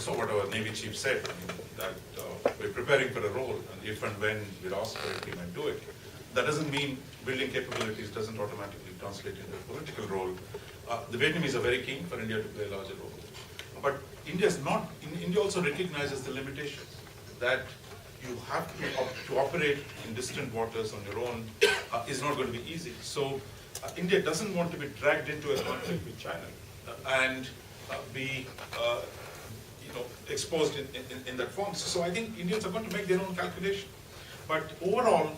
you saw what our Navy chief said, I mean, that we're preparing for a role, and if and when we're asked for it, we might do it. That doesn't mean building capabilities doesn't automatically translate into a political role. The Vietnamese are very keen for India to play a larger role. But India also recognizes the limitations, that you have to operate in distant waters on your own is not going to be easy. So India doesn't want to be dragged into a conflict with China and be exposed in that form. So I think Indians are going to make their own calculation. But overall,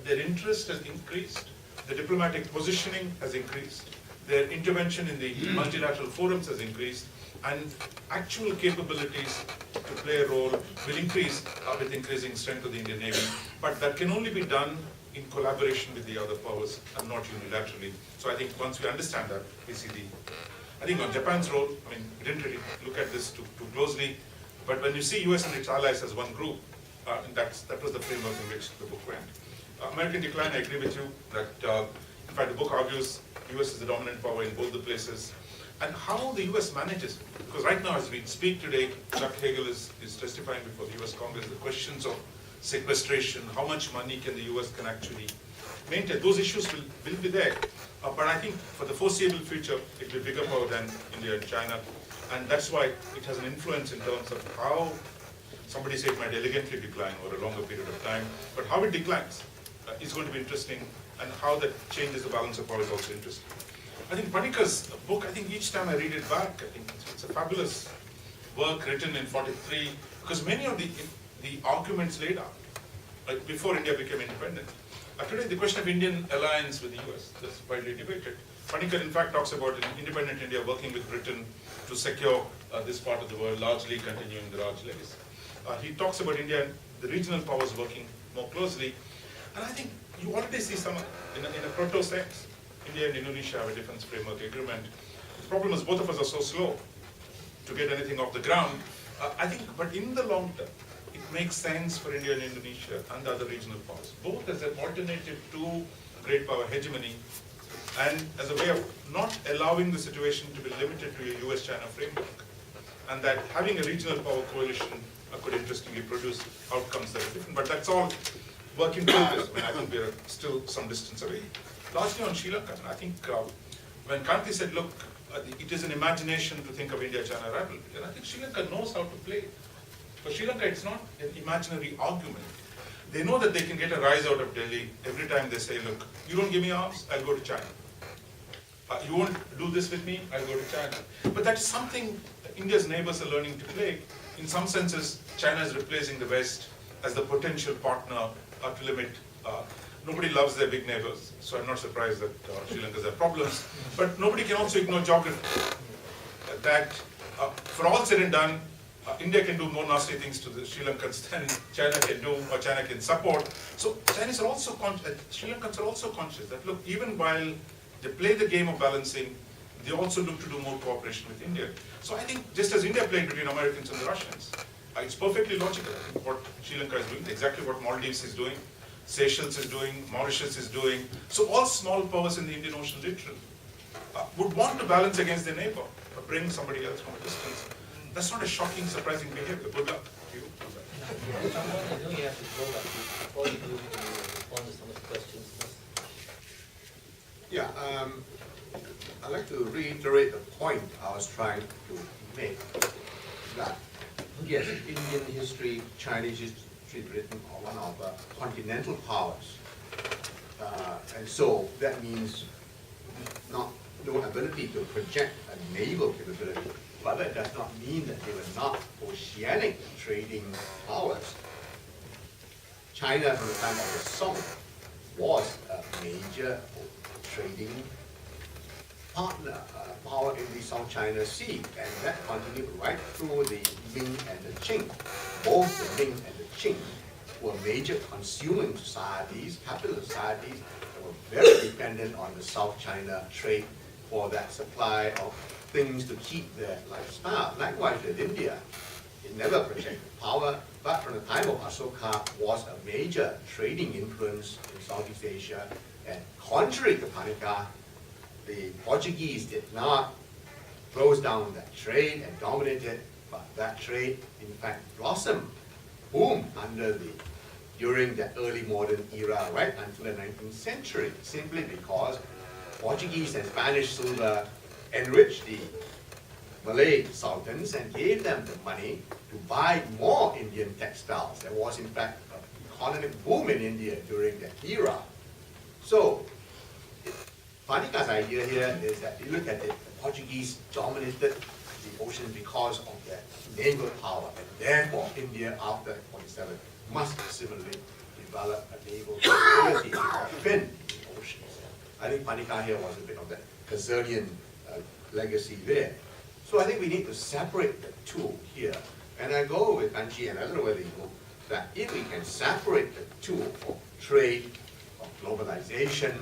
their interest has increased, the diplomatic positioning has increased, their intervention in the multilateral forums has increased, and actual capabilities to play a role will increase with increasing strength of the Indian Navy. But that can only be done in collaboration with the other powers and not unilaterally. So I think once we understand that, we see I think on Japan's role, I mean, we didn't really look at this too closely, but when you see US and its allies as one group, that was the framework in which the book went. American Decline, I agree with you that, in fact, the book argues US is the dominant power in both the places, and how the US manages, because right now as we speak today, Chuck Hagel is testifying before the US Congress, the questions of sequestration, how much money can the US can actually maintain, those issues will be there. But I think for the foreseeable future, it will be bigger power than India and China, and that's why it has an influence in terms of how, somebody say it might elegantly decline over a longer period of time, but how it declines is going to be interesting, and how that changes the balance of power is also interesting. I think Panikar's book, I think each time I read it back, I think it's a fabulous work written in '43, because many of the arguments laid out, like before India became independent. Today, the question of Indian alliance with the US is widely debated. Panikar, in fact, talks about an independent India working with Britain to secure this part of the world, largely continuing the Raj legacy. He talks about India and the regional powers working more closely, and I think you already see some, in a proto sense, India and Indonesia have a defense framework agreement. The problem is both of us are so slow to get anything off the ground. I think, but in the long term, it makes sense for India and Indonesia and the other regional powers, both as an alternative to great power hegemony, and as a way of not allowing the situation to be limited to a US-China framework, and that having a regional power coalition could interestingly produce outcomes that are different. But that's all work in progress. I mean, I think we are still some distance away. Largely on Sri Lanka, I think when Kanti said, look, it is an imagination to think of India-China rivalry, and I think Sri Lanka knows how to play. For Sri Lanka, it's not an imaginary argument. They know that they can get a rise out of Delhi every time they say, look, you don't give me arms, I'll go to China. You won't do this with me, I'll go to China. But that's something India's neighbors are learning to play. In some senses, China is replacing the West as the potential partner to limit. Nobody loves their big neighbors, so I'm not surprised that Sri Lanka's have problems. But nobody can also ignore geography. That for all said and done, India can do more nasty things to the Sri Lankans than China can do, or China can support. So Chinese are also Sri Lankans are also conscious that, look, even while they play the game of balancing, they also look to do more cooperation with India. So I think just as India played between Americans and the Russians, it's perfectly logical what Sri Lanka is doing, exactly what Maldives is doing, Seychelles is doing, Mauritius is doing. So all small powers in the Indian Ocean literally would want to balance against their neighbor, or bring somebody else from a distance. That's not a shocking, surprising behavior. Good luck to you. I know you have to go back. Before you do, can you respond to some of the questions? Yeah, I'd like to reiterate the point I was trying to make, that yes, Indian history, Chinese history, Britain are one of the continental powers. And so that means no ability to project a naval capability, but that does not mean that they were not oceanic trading powers. China, from the time of the Song, was a major trading partner, power in the South China Sea, and that continued right through the Ming and the Qing. Both the Ming and the Qing were major consuming societies, capitalist societies, that were very dependent on the South China trade for that supply of things to keep their lifestyle. Likewise with India, it never projected power, but from the time of Ashoka was a major trading influence in Southeast Asia, and contrary to Panikar, the Portuguese did not close down that trade and dominate it, But that trade, in fact, blossomed, boomed during the early modern era, right until the 19th century, simply because Portuguese and Spanish silver enriched the Malay sultans and gave them the money to buy more Indian textiles. There was, in fact, an economic boom in India during that era. So, Panika's idea here is that you look at it, the Portuguese dominated the ocean because of their naval power, and therefore India after 47 must similarly develop a naval capability to defend the oceans. I think Panika here was a bit of that Khazarian legacy there. So I think we need to separate the two here. And I go with Anji, and I don't know whether you go, that if we can separate the two of trade, of globalization,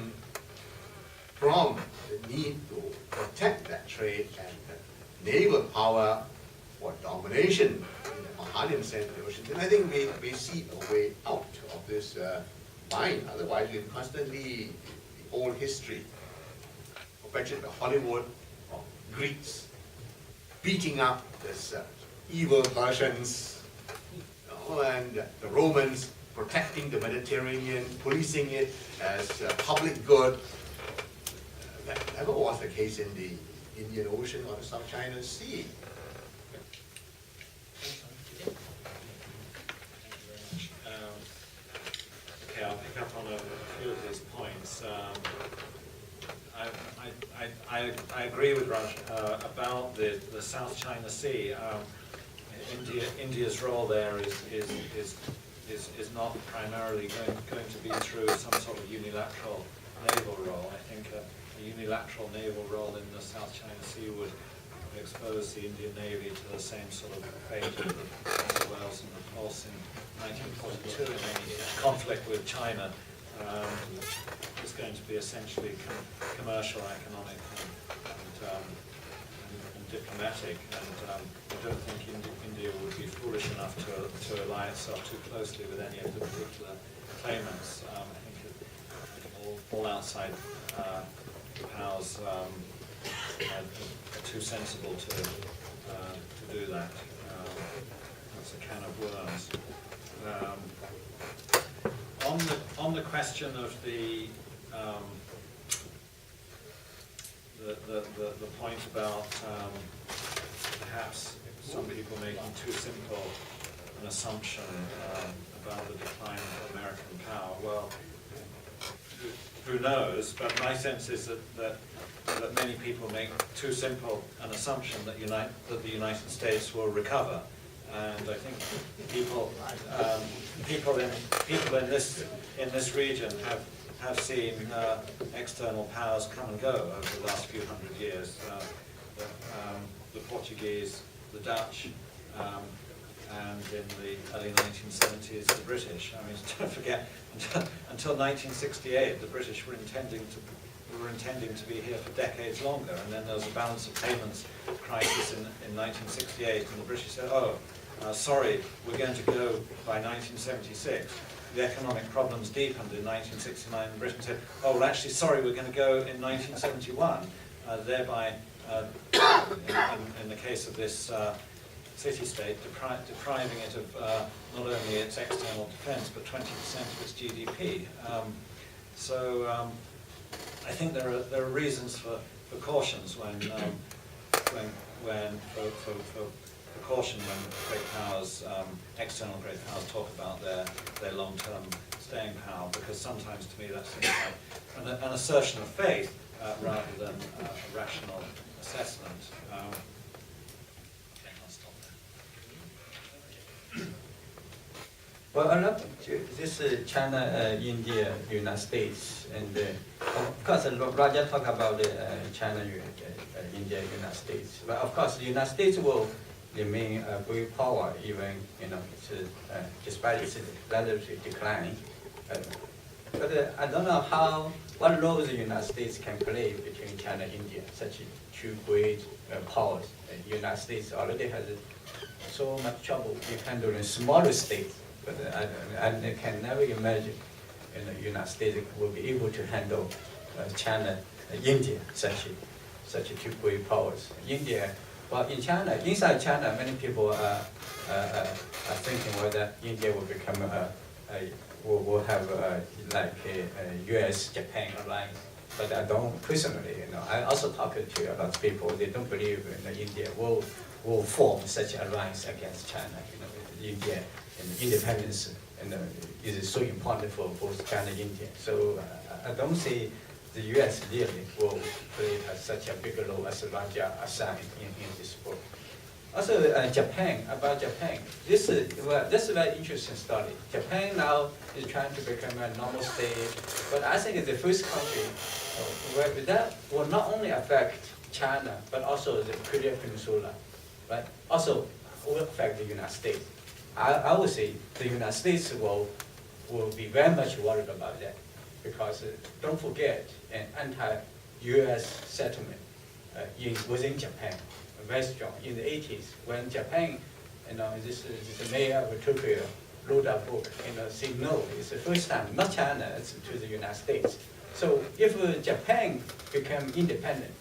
from the need to protect that trade and the naval power for domination in the Mahanian sense of the ocean, then I think we see a way out of this bind. Otherwise, we'll constantly, the old history, perpetuate the Hollywood of Greeks beating up this evil Persians, and the Romans protecting the Mediterranean, policing it as public good. That never was the case in the Indian Ocean or the South China Sea. Okay, I'll pick up on a few of these points. I agree with Raj about the South China Sea. India's role there is not primarily going to be through some sort of unilateral naval role. I think a unilateral naval role in the South China Sea would expose the Indian Navy to the same sort of fate of the Wales and the Pulse in 1942 in any conflict with China. Is going to be essentially commercial, economic, and diplomatic, and I don't think India would be foolish enough to ally itself too closely with any of the particular claimants. I think all outside powers are too sensible to do that. That's a can of worms. On the question of the point about perhaps some people making too simple an assumption about the decline of American power, well, who knows? But my sense is that many people make too simple an assumption that the United States will recover. And I think people in this region have seen external powers come and go over the last few hundred years. The Portuguese, the Dutch, and in the early 1970s, the British. I mean, don't forget, until 1968, the British were intending to be here for decades longer, and then there was a balance of payments crisis in 1968, and the British said, oh, sorry, we're going to go by 1976. The economic problems deepened in 1969, and Britain said, oh, well, actually, sorry, we're going to go in 1971, thereby, in the case of this city-state, depriving it of not only its external defense, but 20% of its GDP. So I think there are reasons for cautions when caution when great powers, external great powers, talk about their long-term staying power, because sometimes to me that seems like an assertion of faith rather than a rational assessment. Okay, I'll stop there. Well, a lot of this China, India, United States, and of course, Raja talked about China, India, United States. But of course, the United States will remain a great power, even despite its relative decline. But I don't know what role the United States can play between China and India, such two great powers. The United States already has so much trouble with handling smaller states, but I can never imagine the United States will be able to handle China, India, such two great powers. India Well, in China, inside China, many people are thinking whether India will become will have like a U.S.-Japan alliance. But I don't personally, I also talk to a lot of people. They don't believe India will form such alliance against China. India and independence is so important for both China and India. So I don't see the U.S. really will play such a big role as Raja assigned in this book. Also, Japan, this is a very interesting story. Japan now is trying to become a normal state, but I think it's the first country where that will not only affect China, but also the Korean Peninsula, right? Also will affect the United States. I would say the United States will be very much worried about that, because don't forget an anti-U.S. settlement within Japan, very strong. In the 80s, when Japan, this the mayor of Tokyo wrote a book, saying no, it's the first time, not China, it's to the United States. So if Japan become independent,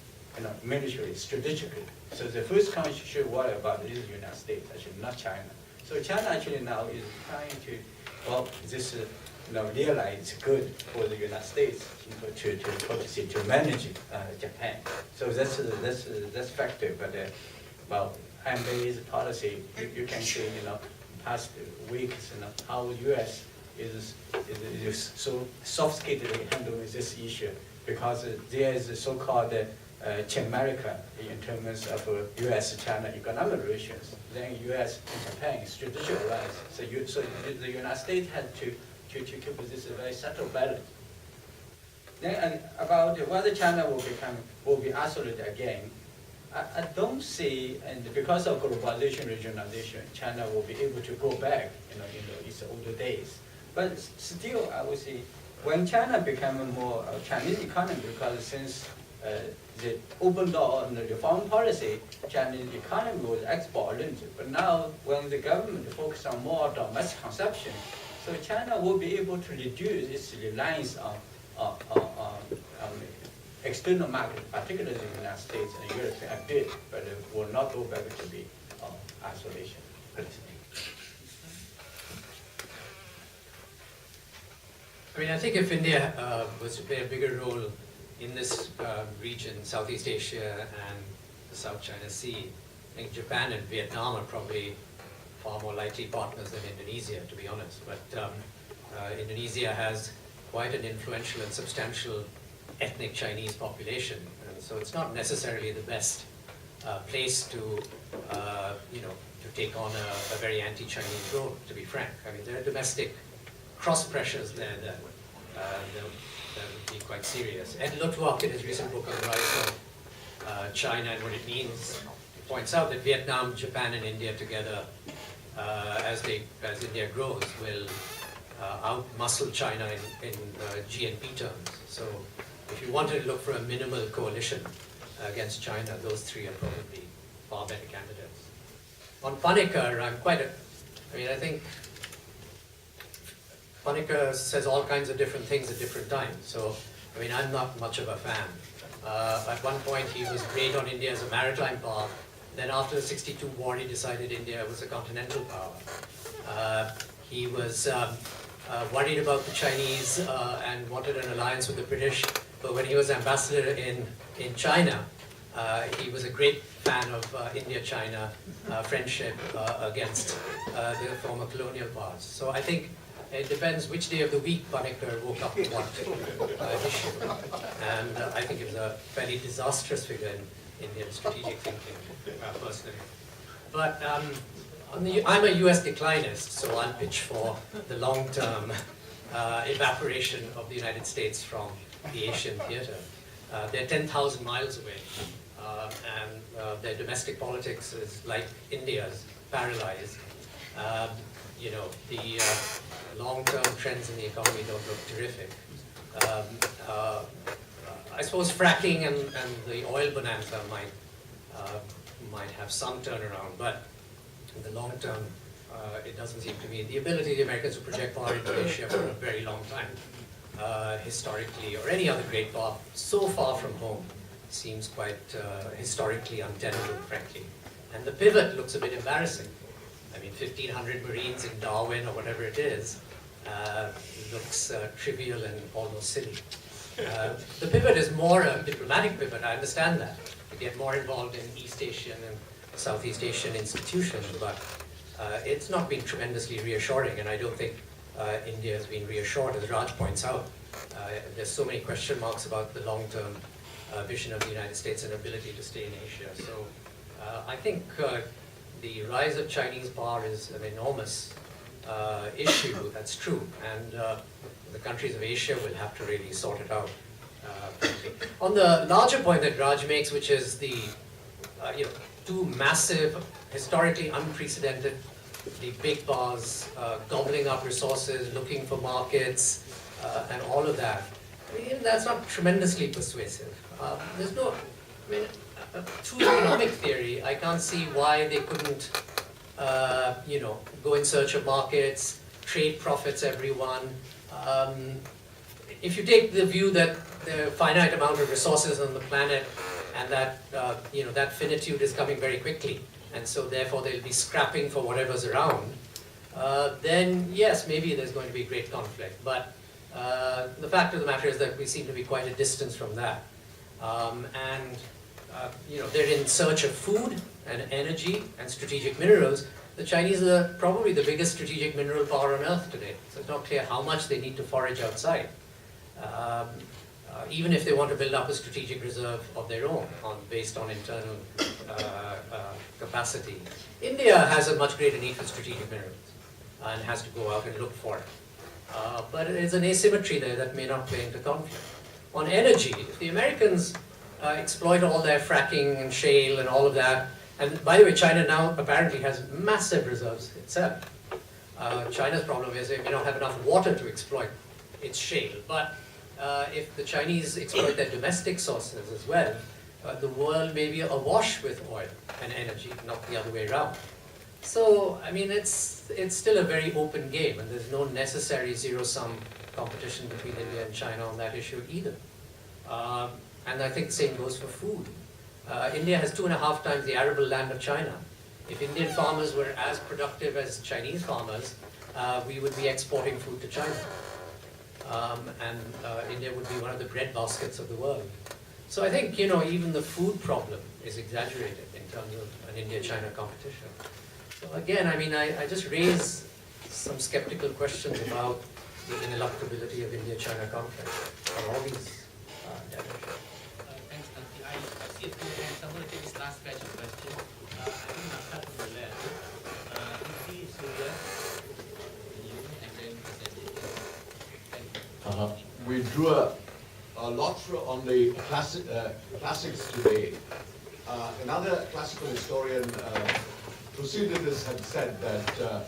militarily, strategically, so the first country should worry about is the United States, actually, not China. So China actually now is trying to, realize it's good for the United States to manage Japan. So that's factor. But MBA's policy, you can see, past weeks, how the U.S. is so sophisticatedly handling this issue, because there is a so-called America in terms of U.S.-China economic relations. Then U.S. and Japan strategic alliance. So the United States had to keep this very subtle balance. Then about whether China will be isolated again, I don't see, and because of globalization, regionalization, China will be able to go back, in its older days. But still, I would say, when China became a more Chinese economy, because since the open door and the foreign policy, Chinese economy was export-oriented. But now, when the government focuses on more domestic consumption, so China will be able to reduce its reliance on external market, particularly the United States and Europe, a bit, but it will not go back to be isolation. I think if India was to play a bigger role in this region, Southeast Asia and the South China Sea, I think Japan and Vietnam are probably far more likely partners than Indonesia, to be honest. But Indonesia has quite an influential and substantial ethnic Chinese population, and so it's not necessarily the best place to take on a very anti-Chinese role, to be frank. There are domestic cross pressures there that would be quite serious. Ed Lutwak, in his recent book on the rise of China and what it means, points out that Vietnam, Japan, and India together, as India grows, will out-muscle China in GNP terms. So if you wanted to look for a minimal coalition against China, those three are probably far better candidates. On Panikkar, I think Panikkar says all kinds of different things at different times. So, I'm not much of a fan. At one point, he was great on India as a maritime power. Then after the '62 war, he decided India was a continental power. He was worried about the Chinese and wanted an alliance with the British. But when he was ambassador in China, he was a great fan of India-China friendship against the former colonial powers. So I think it depends which day of the week Panikkar woke up to what issue. And I think he was a fairly disastrous figure in Indian strategic thinking, personally. But I'm a US declinist, so I'll pitch for the long-term evaporation of the United States from the Asian theater. They're 10,000 miles away, and their domestic politics is like India's, paralyzed. The long-term trends in the economy don't look terrific. I suppose fracking and the oil bonanza might have some turnaround, but in the long term, it doesn't seem to me. The ability of the Americans to project power into Asia for a very long time, historically, or any other great power, so far from home, seems quite historically untenable, frankly. And the pivot looks a bit embarrassing. I mean, 1,500 Marines in Darwin or whatever it is looks trivial and almost silly. The pivot is more a diplomatic pivot, I understand that. To get more involved in East Asian and Southeast Asian institutions, but it's not been tremendously reassuring, and I don't think India has been reassured, as Raj points out. There's so many question marks about the long-term vision of the United States and ability to stay in Asia. So I think the rise of Chinese power is an enormous issue, that's true, and the countries of Asia will have to really sort it out. On the larger point that Raj makes, which is the two massive, historically unprecedented, the big powers gobbling up resources, looking for markets, and all of that. I mean, that's not tremendously persuasive. There's no, I mean, through economic theory, I can't see why they couldn't, go in search of markets, trade profits everyone. If you take the view that there are a finite amount of resources on the planet, and that that finitude is coming very quickly, and so therefore they'll be scrapping for whatever's around, then yes, maybe there's going to be great conflict. But the fact of the matter is that we seem to be quite a distance from that. They're in search of food and energy and strategic minerals. The Chinese are probably the biggest strategic mineral power on earth today, so it's not clear how much they need to forage outside. Even if they want to build up a strategic reserve of their own based on internal capacity. India has a much greater need for strategic minerals and has to go out and look for it. But there's an asymmetry there that may not play into conflict. On energy, if the Americans exploit all their fracking and shale and all of that, and by the way, China now apparently has massive reserves itself. China's problem is they may not have enough water to exploit its shale, but if the Chinese exploit their domestic sources as well, the world may be awash with oil and energy, not the other way around. So, I mean, it's still a very open game, and there's no necessary zero-sum competition between India and China on that issue either. And I think the same goes for food. India has 2.5 times the arable land of China. If Indian farmers were as productive as Chinese farmers, we would be exporting food to China. India would be one of the bread baskets of the world. So I think, even the food problem is exaggerated in terms of an India-China competition. So again, I mean, I just raise some skeptical questions about the ineluctability of India-China conflict on all these dimensions. Thanks, Nancy. I see a few hands. I'm going to take this last batch of questions. I think I'll start from the left. Nancy, Surya, and you, and then Sanjay. We drew a lot on the classics today. Another classical historian, Thucydides, had said that